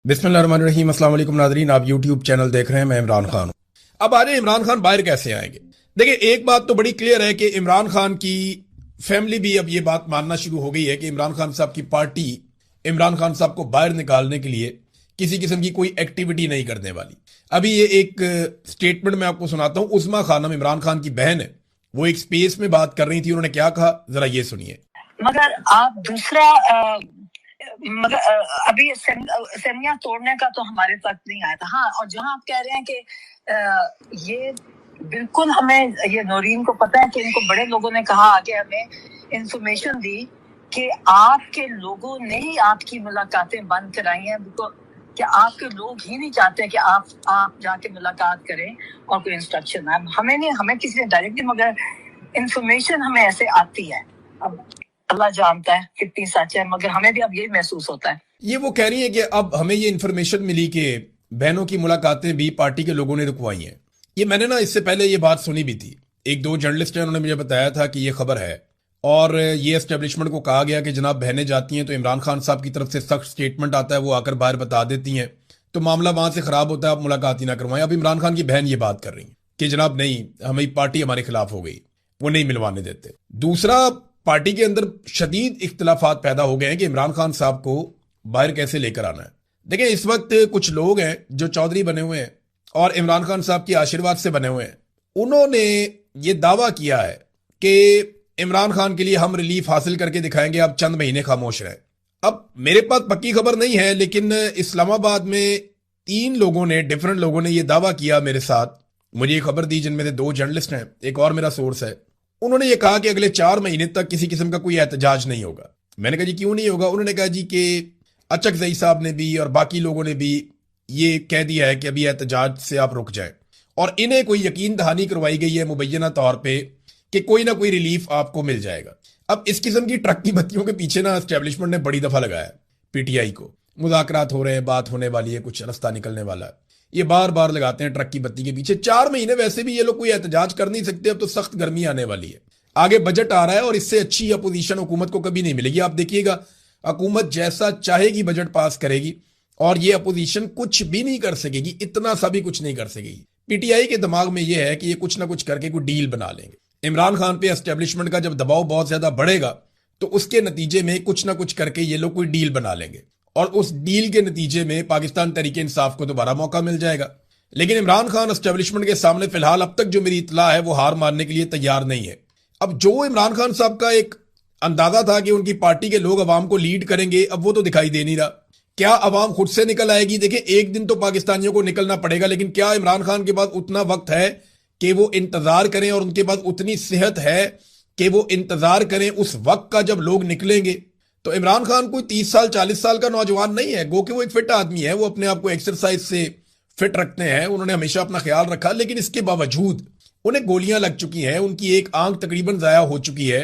बिस्मिल्लाहिर्रहमानिर्रहीम। अस्सलाम वालेकुम नाज़रीन, आप यूट्यूब चैनल देख रहे हैं। मैं इमरान खान हूं। अब आ जाए इमरान खान बाहर कैसे आएंगे। देखिए, एक बात तो बड़ी क्लियर है कि इमरान खान की फैमिली भी अब ये बात मानना शुरू हो गई है कि इमरान खान साहब की पार्टी इमरान खान साहब को बाहर निकालने के लिए किसी किस्म की कोई एक्टिविटी नहीं करने वाली। अभी ये एक स्टेटमेंट मैं आपको सुनाता हूं। उस्मा खानम इमरान खान की बहन है, वो एक स्पेस में बात कर रही थी। उन्होंने क्या कहा, जरा ये सुनिए। मगर आप दूसरा मगर अभी सेमिया तोड़ने का तो हमारे तक नहीं आया था। हाँ, और जहां आप कह रहे हैं कि ये बिल्कुल हमें, ये नौरीन को पता है कि इनको बड़े लोगों ने कहा आगे हमें इंफॉर्मेशन दी कि आपके लोगों ने ही आपकी मुलाकातें बंद कराई हैं, कि आपके लोग ही नहीं चाहते कि आप जाके मुलाकात करें और कोई इंस्ट्रक्शन है हमें नहीं, हमें किसी ने डायरेक्टली, मगर इंफॉर्मेशन हमें ऐसे आती है। अब अल्लाह जानता है कितनी सच है, मगर हमें भी अब यही महसूस होता है। ये वो कह रही है कि अब हमें ये इन्फॉर्मेशन मिली कि बहनों की मुलाकातें भी पार्टी के लोगों ने रुकवाई हैं। ये मैंने ना इससे पहले ये बात सुनी भी थी। एक दो जर्नलिस्ट हैं, उन्होंने मुझे बताया था कि ये खबर है और ये एस्टेब्लिशमेंट को कहा गया कि जनाब बहनें जाती हैं तो इमरान खान साहब की तरफ से सख्त स्टेटमेंट आता है, वो आकर बाहर बता देती हैं, तो मामला वहां से खराब होता है, आप मुलाकात ही ना करवाएं। अब इमरान खान की बहन ये बात कर रही है कि जनाब नहीं, हमें पार्टी हमारे खिलाफ हो गई, वो नहीं मिलवाने देते। दूसरा, पार्टी के अंदर शदीद इख्तलाफात पैदा हो गए हैं कि इमरान खान साहब को बाहर कैसे लेकर आना है। देखिए, इस वक्त कुछ लोग हैं जो चौधरी बने हुए हैं और इमरान खान साहब के आशीर्वाद से बने हुए हैं। उन्होंने ये दावा किया है कि इमरान खान के लिए हम रिलीफ हासिल करके दिखाएंगे, अब चंद महीने खामोश रहे। अब मेरे पास पक्की खबर नहीं है, लेकिन इस्लामाबाद में 3 लोगों ने, डिफरेंट लोगों ने यह दावा किया मेरे साथ, मुझे ये खबर दी, जिनमें से 2 जर्नलिस्ट हैं, एक और मेरा सोर्स है। उन्होंने ये कहा कि अगले 4 महीने तक किसी किस्म का कोई एहतजाज नहीं होगा। मैंने कहा जी क्यों नहीं होगा? उन्होंने कहा जी कि अचकजई साहब ने भी और बाकी लोगों ने भी ये कह दिया है कि अभी एहतजाज से आप रुक जाएं, और इन्हें कोई यकीन दहानी करवाई गई है मुबैना तौर पे कि कोई ना कोई रिलीफ आपको मिल जाएगा। अब इस किस्म की ट्रक की बत्तियों के पीछे ना एस्टेब्लिशमेंट ने बड़ी दफा लगाया पीटीआई को। मुज़ाकरात हो रहे हैं, बात होने वाली है, कुछ रास्ता निकलने वाला है, ये बार बार लगाते हैं ट्रक की बत्ती के पीछे। 4 महीने वैसे भी ये लोग कोई एहतजाज कर नहीं सकते। अब तो सख्त गर्मी आने वाली है, आगे बजट आ रहा है और इससे अच्छी अपोजिशन हुकूमत को कभी नहीं मिलेगी। आप देखिएगा, हुकूमत जैसा चाहेगी बजट पास करेगी और ये अपोजिशन कुछ भी नहीं कर सकेगी, इतना सा भी कुछ नहीं कर सकेगी। पीटीआई के दिमाग में यह है कि ये कुछ ना कुछ करके कोई डील बना लेंगे। इमरान खान पे एस्टेब्लिशमेंट का जब दबाव बहुत ज्यादा बढ़ेगा तो उसके नतीजे में कुछ ना कुछ करके ये लोग कोई डील बना लेंगे और उस डील के नतीजे में पाकिस्तान तहरीक इंसाफ को दोबारा मौका मिल जाएगा। लेकिन इमरान खान एस्टेब्लिशमेंट के सामने फिलहाल अब तक जो मेरी इत्तला है वो हार मानने के लिए तैयार नहीं है। अब जो इमरान खान साहब का एक अंदाजा था कि उनकी पार्टी के लोग अवाम को लीड करेंगे, अब वो तो दिखाई दे नहीं रहा। क्या अवाम खुद से निकल आएगी? देखिए, एक दिन तो पाकिस्तानियों को निकलना पड़ेगा, लेकिन क्या इमरान खान के पास उतना वक्त है कि वो इंतजार करें और उनके पास उतनी सेहत है कि वो इंतजार करें उस वक्त का जब लोग निकलेंगे? तो इमरान खान कोई 30 साल 40 साल का नौजवान नहीं है, गो कि वो एक फिट आदमी है, वो अपने आप को एक्सरसाइज से फिट रखते हैं, उन्होंने हमेशा अपना ख्याल रखा। लेकिन इसके बावजूद उन्हें गोलियां लग चुकी हैं, उनकी एक आंख तकरीबन जाया हो चुकी है,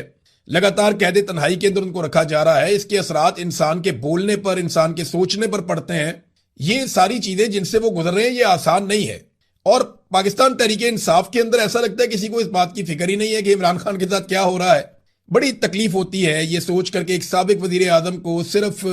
लगातार कैद तन्हाई के अंदर उनको रखा जा रहा है। इसके असरात इंसान के बोलने पर, इंसान के सोचने पर पड़ते हैं। ये सारी चीजें जिनसे वो गुजर रहे हैं, ये आसान नहीं है। और पाकिस्तान तहरीक इंसाफ के अंदर ऐसा लगता है किसी को इस बात की फिक्र ही नहीं है कि इमरान खान के साथ क्या हो रहा है। बड़ी तकलीफ होती है ये सोच करके एक साबिक वजीर आजम को सिर्फ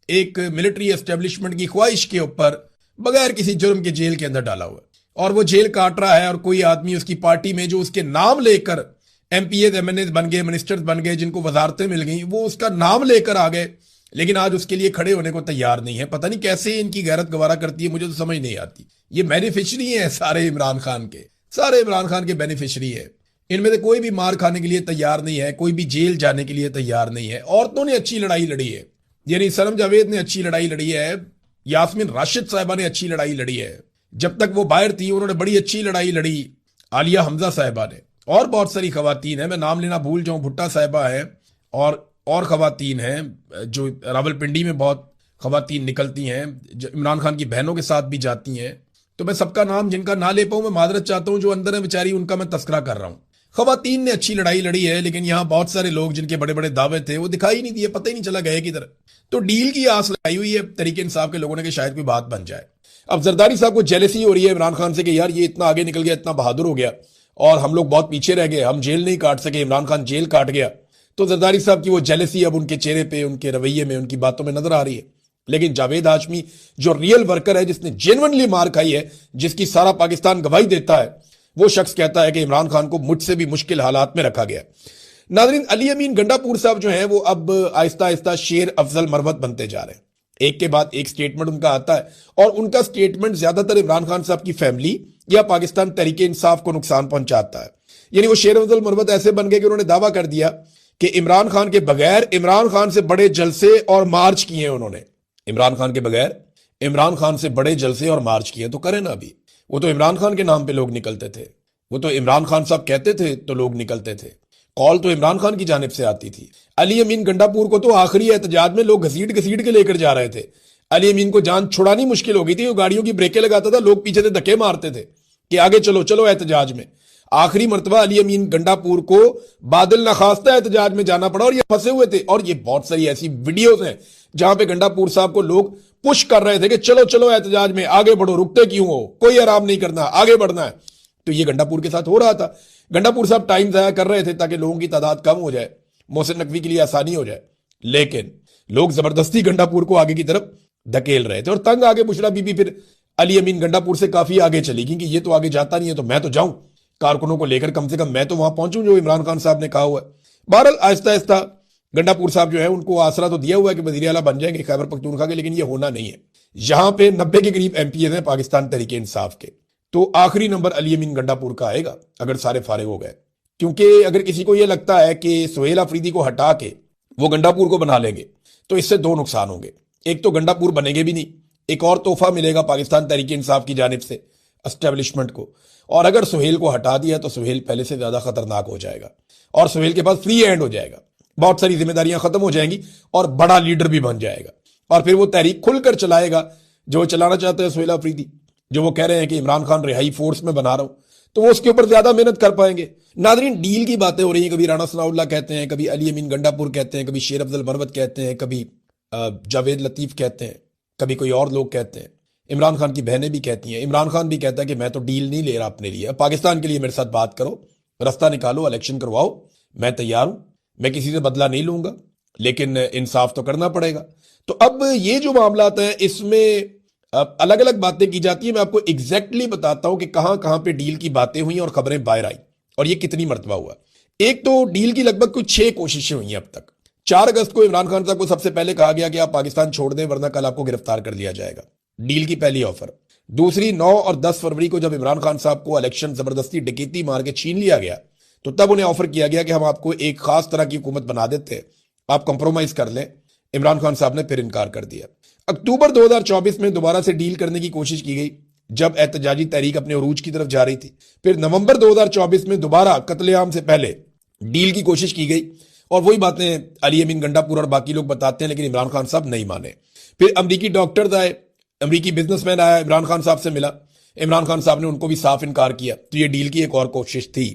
एक मिलिट्री एस्टेब्लिशमेंट की ख्वाहिश के ऊपर बगैर किसी जुर्म के जेल के अंदर डाला हुआ, और वो जेल काट रहा है, और कोई आदमी उसकी पार्टी में जो उसके नाम लेकर एमपीए एमएनए बन गए, मिनिस्टर्स बन गए, जिनको वजारतें मिल गई, वो उसका नाम लेकर आ गए, लेकिन आज उसके लिए खड़े होने को तैयार नहीं है। पता नहीं कैसे इनकी गैरत गवारा करती है, मुझे तो समझ नहीं आती। ये बेनिफिशरी है सारे इमरान खान के, सारे इमरान खान के बेनिफिशरी है। इनमें से कोई भी मार खाने के लिए तैयार नहीं है, कोई भी जेल जाने के लिए तैयार नहीं है। औरतों ने अच्छी लड़ाई लड़ी है, यानी सनम जावेद ने अच्छी लड़ाई लड़ी है, यास्मीन राशिद साहिबा ने अच्छी लड़ाई लड़ी है, जब तक वो बाहर थी उन्होंने बड़ी अच्छी लड़ाई लड़ी, आलिया हमजा साहिबा ने, और बहुत सारी खवातीन हैं, मैं नाम लेना भूल जाऊं, भुट्टा साहिबा है, और खवातीन हैं जो रावलपिंडी में बहुत खवातीन निकलती हैं, जो इमरान खान की बहनों के साथ भी जाती हैं। तो मैं सबका नाम जिनका ना ले पाऊं मैं मादरत चाहता हूं, जो अंदर है बेचारी उनका मैं तस्करा कर रहा हूं। खवातीन ने अच्छी लड़ाई लड़ी है, लेकिन यहां बहुत सारे लोग जिनके बड़े बड़े दावे थे वो दिखाई नहीं दिए, पता ही नहीं चला गए किधर। तो डील की आस लगाई हुई है तहरीक इंसाफ के लोगों ने कि शायद कोई बात बन जाए। अब जरदारी साहब को जेलसी हो रही है इमरान खान से कि यार ये इतना आगे निकल गया, इतना बहादुर हो गया, और हम लोग बहुत पीछे रह गए, हम जेल नहीं काट सके, इमरान खान जेल काट गया। तो जरदारी साहब की वो जेलसी अब उनके चेहरे पे, उनके रवैये में, उनकी बातों में नजर आ रही है। लेकिन जावेद हाशमी जो रियल वर्कर है, जिसने जेन्युइनली मार खाई है, जिसकी सारा पाकिस्तान गवाही देता है, वो शख्स कहता है कि इमरान खान को मुझसे भी मुश्किल हालात में रखा गया। नाज़रीन, अली अमीन गंडापुर साहब जो हैं वो अब आहिस्ता आहिस्ता शेर अफजल मरवत बनते जा रहे हैं। एक के बाद एक स्टेटमेंट उनका आता है और उनका स्टेटमेंट ज्यादातर इमरान खान साहब की फैमिली या पाकिस्तान तहरीक इंसाफ को नुकसान पहुंचाता है। यानी वो शेर अफजल मरवत ऐसे बन गए कि उन्होंने दावा कर दिया कि इमरान खान के बगैर इमरान खान से बड़े जलसे और मार्च किए हैं उन्होंने। इमरान खान के बगैर इमरान खान से बड़े जलसे और मार्च किए तो करें ना। अभी वो तो इमरान खान के नाम पे लोग निकलते थे, वो तो इमरान खान साहब कहते थे तो लोग निकलते थे, कॉल तो इमरान खान की जानिब से आती थी। अली अमीन गंडापुर को तो आखिरी एहतजाज में लोग घसीट घसीट के लेकर जा रहे थे। अली अमीन को जान छुड़ानी मुश्किल हो गई थी, वो गाड़ियों की ब्रेकें लगाता था, लोग पीछे से धक्के मारते थे कि आगे चलो चलो एहतजाज में। आखिरी मरतबा अली अमीन गंडापुर को बादल नखास्ता एहतजाज में जाना पड़ा और ये फंसे हुए थे। और ये बहुत सारी ऐसी वीडियोज हैं जहां पे गंडापुर साहब को लोग पुश कर रहे थे कि चलो चलो एहतजाज में आगे बढ़ो, रुकते क्यों हो, कोई आराम नहीं करना, आगे बढ़ना है। तो ये गंडापुर के साथ हो रहा था। गंडापुर साहब टाइम जाया कर रहे थे ताकि लोगों की तादाद कम हो जाए, मोहसिन नकवी के लिए आसानी हो जाए, लेकिन लोग जबरदस्ती गंडापुर को आगे की तरफ धकेल रहे थे। और तंग आगे बुशरा बीबी फिर अली अमीन गंडापुर से काफी आगे चली गई कि ये तो आगे जाता नहीं है तो मैं तो जाऊं कारकुनों को लेकर, कम से कम मैं तो वहां पहुंचूं जो इमरान खान साहब ने कहा हुआ है। बहरहाल आहिस्ता आहिस्ता गंडापुर साहब जो है उनको आसरा तो दिया हुआ है कि वजीर आला बन जाएंगे खैबर पख्तूनख्वा के, लेकिन ये होना नहीं है। यहां पे 90 के करीब एमपी हैं पाकिस्तान तहरीक इंसाफ के, तो आखिरी नंबर अली अमीन गंडापुर का आएगा अगर सारे फारिग हो गए। क्योंकि अगर किसी को यह लगता है कि सुहेल अफरीदी को हटा के वो गंडापुर को बना लेंगे तो इससे दो नुकसान होंगे। एक तो गंडापुर बनेंगे भी नहीं, एक और तोहफा मिलेगा पाकिस्तान तहरीक इंसाफ की जानिब से एस्टेब्लिशमेंट को। और अगर सुहेल को हटा दिया तो सुहेल पहले से ज्यादा खतरनाक हो जाएगा और सुहेल के पास फ्री हैंड हो जाएगा, बहुत सारी जिम्मेदारियां खत्म हो जाएंगी और बड़ा लीडर भी बन जाएगा। और फिर वो तहरीक खुलकर चलाएगा जो चलाना चाहते हैं सुहेल अफरीदी, जो वो कह रहे हैं कि इमरान खान रिहाई फोर्स में बना रहा हूं, तो वो उसके ऊपर ज्यादा मेहनत कर पाएंगे। नादरीन, डील की बातें हो रही हैं, कभी राणा सनाउल्लाह कहते हैं, कभी अली अमीन गंडापुर कहते हैं, कभी शेर अफजल मरवत कहते हैं, कभी जावेद लतीफ कहते हैं, कभी कोई और लोग कहते हैं, इमरान खान की बहनें भी कहती हैं। इमरान खान भी कहता है कि मैं तो डील नहीं ले रहा अपने लिए, पाकिस्तान के लिए मेरे साथ बात करो, रास्ता निकालो, इलेक्शन करवाओ, मैं तैयार हूं, मैं किसी से बदला नहीं लूंगा, लेकिन इंसाफ तो करना पड़ेगा। तो अब ये जो मामला हैं इसमें अलग अलग बातें की जाती है। मैं आपको एग्जैक्टली बताता हूं कि कहां कहां पे डील की बातें हुई और खबरें बाहर आई और ये कितनी मरतबा हुआ। एक तो डील की लगभग कुछ 6 कोशिशें हुई हैं अब तक। 4 अगस्त को इमरान खान साहब को सबसे पहले कहा गया कि आप पाकिस्तान छोड़ दें वरना कल आपको गिरफ्तार कर लिया जाएगा, डील की पहली ऑफर। दूसरी 9 और 10 फरवरी को जब इमरान खान साहब को इलेक्शन जबरदस्ती डकैती मार के छीन लिया गया तो तब उन्हें ऑफर किया गया कि हम आपको एक खास तरह की हुकूमत बना देते हैं, आप कंप्रोमाइज कर लें। इमरान खान साहब ने फिर इनकार कर दिया। अक्टूबर 2024 में दोबारा से डील करने की कोशिश की गई जब एहतजाजी तहरीक अपने उरूज की तरफ जा रही थी। फिर नवंबर 2024 में दोबारा कत्लेआम से पहले डील की कोशिश की गई और वही बातें अली अमीन गंडापुर और बाकी लोग बताते हैं, लेकिन इमरान खान साहब नहीं माने। फिर अमरीकी डॉक्टर्स आए, अमरीकी बिजनेसमैन आया, इमरान खान साहब से मिला, इमरान खान साहब ने उनको भी साफ इनकार किया। तो ये डील की एक और कोशिश थी।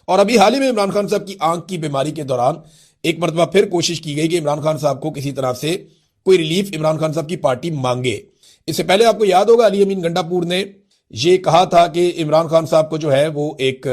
और अभी हाल ही में इमरान खान साहब की आंख की बीमारी के दौरान एक मरतबा फिर कोशिश की गई कि इमरान खान साहब को किसी तरह से कोई रिलीफ इमरान खान साहब की पार्टी मांगे। इससे पहले आपको याद होगा अली अमीन गंडापुर ने यह कहा था कि इमरान खान साहब को जो है वो एक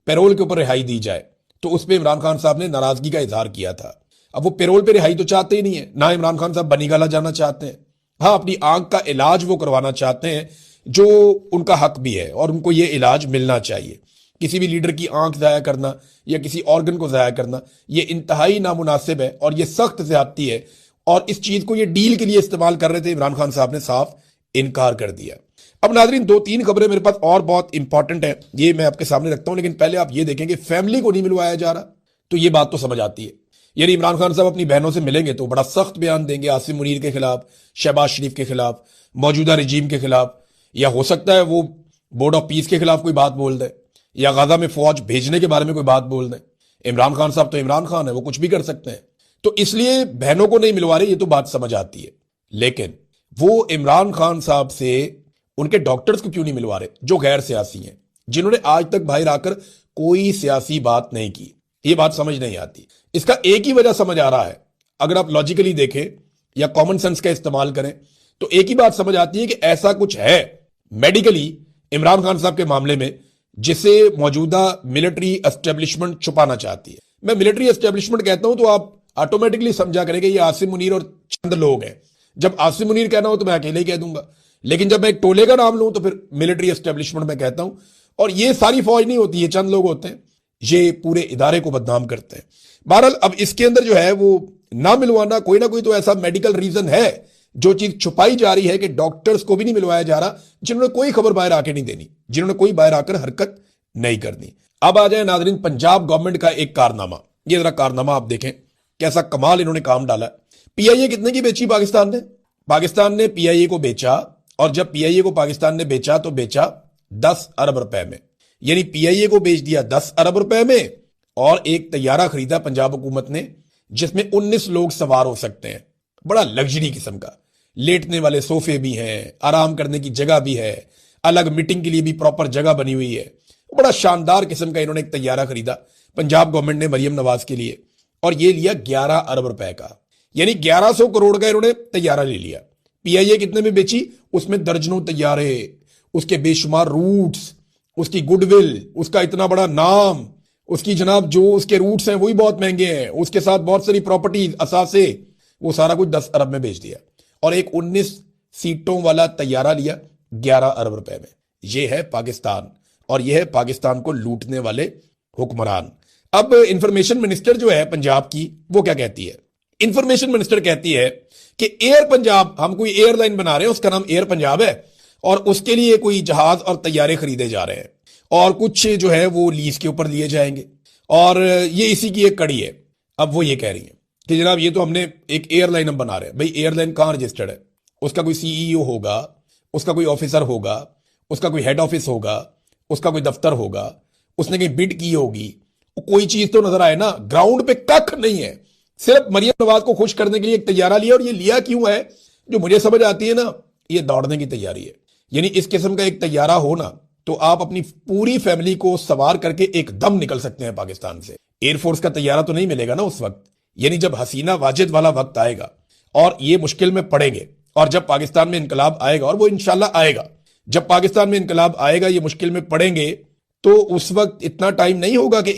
पैरोल के ऊपर रिहाई दी जाए, तो उस पर इमरान खान साहब ने नाराजगी का इजहार किया था। अब वो पैरोल पे रिहाई तो चाहते ही नहीं है, ना इमरान खान साहब बनीगाला जाना चाहते हैं। हाँ, अपनी आंख का इलाज वो करवाना चाहते हैं जो उनका हक भी है और उनको ये इलाज मिलना चाहिए। किसी भी लीडर की आंख जाया करना या किसी ऑर्गन को जाया करना ये इंतहाई नामुनासिब है और ये सख्त ज्यादती है। और इस चीज को ये डील के लिए इस्तेमाल कर रहे थे, इमरान खान साहब ने साफ इनकार कर दिया। अब नाजरीन 2-3 खबरें मेरे पास और बहुत इंपॉर्टेंट है, ये मैं आपके सामने रखता हूं, लेकिन पहले आप ये देखें कि फैमिली को नहीं मिलवाया जा रहा, तो ये बात तो समझ आती है। यानी इमरान खान साहब अपनी बहनों से मिलेंगे तो बड़ा सख्त बयान देंगे आसिम मुनीर के खिलाफ, शहबाज शरीफ के खिलाफ, मौजूदा रजीम के खिलाफ, या हो सकता है वो बोर्ड ऑफ पीस के खिलाफ कोई बात बोल दे या गाजा में फौज भेजने के बारे में कोई बात बोल दे। इमरान खान साहब तो इमरान खान है, वो कुछ भी कर सकते हैं। तो इसलिए बहनों को नहीं मिलवा रहे, ये तो बात समझ आती है। लेकिन वो इमरान खान साहब से उनके डॉक्टर्स को क्यों नहीं मिलवा रहे जो गैर सियासी हैं, जिन्होंने आज तक बाहर आकर कोई सियासी बात नहीं की? ये बात समझ नहीं आती। इसका एक ही वजह समझ आ रहा है, अगर आप लॉजिकली देखें या कॉमन सेंस का इस्तेमाल करें तो एक ही बात समझ आती है कि ऐसा कुछ है मेडिकली इमरान खान साहब के मामले में जिसे मौजूदा मिलिट्री एस्टेब्लिशमेंट छुपाना चाहती है। मैं मिलिट्री एस्टेब्लिशमेंट कहता हूं तो आप ऑटोमेटिकली समझा करेंगे ये आसिम मुनीर और चंद लोग हैं जब आसिम मुनीर कहना हो तो मैं अकेले ही कह दूंगा, लेकिन जब मैं एक टोले का नाम लूं तो फिर मिलिट्री एस्टेब्लिशमेंट में कहता हूं। और ये सारी फौज नहीं होती, ये चंद लोग होते हैं, ये पूरे इदारे को बदनाम करते हैं। बहरहाल अब इसके अंदर जो है वो ना मिलवाना, कोई ना कोई तो ऐसा मेडिकल रीजन है, जो चीज छुपाई जा रही है कि डॉक्टर्स को भी नहीं मिलवाया जा रहा, जिन्होंने कोई खबर बाहर आके नहीं देनी, जिन्होंने कोई बाहर आकर हरकत नहीं करनी। अब आ जाए नाजरीन पंजाब गवर्नमेंट का एक कारनामा। ये जरा कारनामा आप देखें, कैसा कमाल इन्होंने काम डाला। पीआईए कितने की बेची पाकिस्तान ने पीआईए को बेचा, और जब पीआईए को पाकिस्तान ने बेचा तो बेचा 10 अरब रुपए में। यानी पीआईए को बेच दिया 10 अरब रुपए में, और एक तैयारा खरीदा पंजाब हुकूमत ने जिसमें 19 लोग सवार हो सकते हैं। बड़ा लग्जरी किस्म का, लेटने वाले सोफे भी हैं, आराम करने की जगह भी है, अलग मीटिंग के लिए भी प्रॉपर जगह बनी हुई है। बड़ा शानदार किस्म का इन्होंने एक तैयारा खरीदा पंजाब गवर्नमेंट ने मरियम नवाज के लिए, और ये लिया 11 अरब रुपए का। यानी 1100 करोड़ का इन्होंने तैयारा ले लिया। पीआईए कितने में बेची? उसमें दर्जनों तैयारे, उसके बेशुमार रूट्स, उसकी गुडविल, उसका इतना बड़ा नाम, उसकी जनाब जो उसके रूट्स हैं वही बहुत महंगे हैं, उसके साथ बहुत सारी प्रॉपर्टीज, असासे, वो सारा कुछ 10 अरब में बेच दिया। और एक 19 सीटों वाला तैयारा लिया 11 अरब रुपए में। यह है पाकिस्तान, और यह है पाकिस्तान को लूटने वाले हुक्मरान। अब इंफॉर्मेशन मिनिस्टर जो है पंजाब की, वो क्या कहती है? इंफॉर्मेशन मिनिस्टर कहती है कि एयर पंजाब, हम कोई एयरलाइन बना रहे हैं, उसका नाम एयर पंजाब है, और उसके लिए कोई जहाज और तैयारे खरीदे जा रहे हैं, और कुछ जो है वो लीज के ऊपर लिए जाएंगे, और ये इसी की एक कड़ी है। अब वो ये कह रही है कि जनाब ये तो हमने एक एयरलाइन हम बना रहे हैं। भाई एयरलाइन कहां रजिस्टर्ड है? उसका कोई सीईओ होगा, उसका कोई ऑफिसर होगा, उसका कोई हेड ऑफिस होगा, उसका कोई दफ्तर होगा, उसने कहीं बिड की होगी, कोई चीज तो नजर आए ना। ग्राउंड पे कख नहीं है, सिर्फ मरियम नवाज को खुश करने के लिए एक तैयारा लिया। और ये लिया क्यों है, जो मुझे समझ आती है ना, ये दौड़ने की तैयारी है। यानी इस किस्म का एक तैयारा हो ना, तो आप अपनी पूरी फैमिली को सवार करके एकदम निकल सकते हैं पाकिस्तान से। एयरफोर्स का तैयारा तो नहीं मिलेगा ना उस वक्त, यानी जब हसीना वाजिद वाला वक्त आएगा और ये मुश्किल में पड़ेंगे, और जब पाकिस्तान में इनकलाब आएगा, और वो इंशाल्लाह आएगा, जब पाकिस्तान में इनकलाब आएगा, ये मुश्किल में पड़ेंगे, तो उस वक्त इतना टाइम नहीं होगा कि